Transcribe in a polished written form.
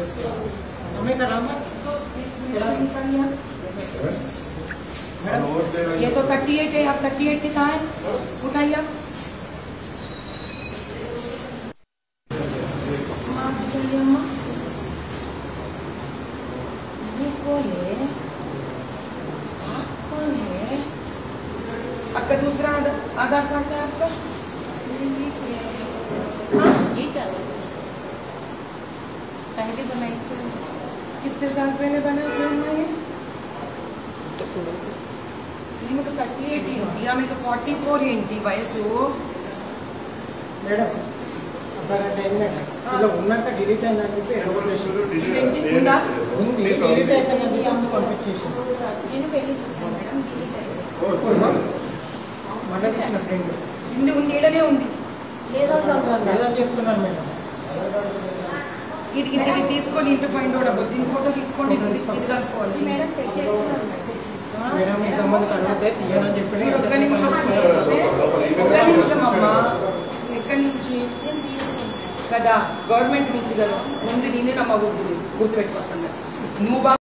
हमें कराना मैडम ये तो 38 है, आप 38 के कहाँ है? उठाइए आप। आपका दूसरा आधार कार्ड है आपका? हाँ ये चल पहले बनाई से कितने साल पहले बना थे ये? మీకు 38 ఏంటి మీకు 44 ఏంటి వయసు మేడం అబ్బారంటే ఏంటంటే ఇలా ఉన్నాక డిలీట్ అయిందని చెప్పి ఎక్స్‌ప్లనేషన్ ఉందా ఉంది డిలీట్ అయిపోయింది అమ్మ పంపించేసాను నేను పెళ్లి చేశాను మేడం డిలీట్ అయ్యింది మనసిన ఫ్రెండ్ ఉంది ఉంది ఏడనే ఉంది లేదా చెప్తున్నాను మేడం ఇది తీసుకొని ఇంటి ఫైండ్ అవుట్ అవ్వదు దీని ఫోటో తీసుకోండి ఇది కనుక్కోవాలి మేడం చెక్ చేస్తున్నాను మేడం ఇంతమంది అడిగితే తీయాలని చెప్పి ఒక్క నిమిషం అమ్మా ఎక్కడి నుంచి కదా గవర్నమెంట్ నుంచి కదా ముందు నేనే నమ్మకూడదు గుర్తుపెట్టుకోవాలి నువ్వు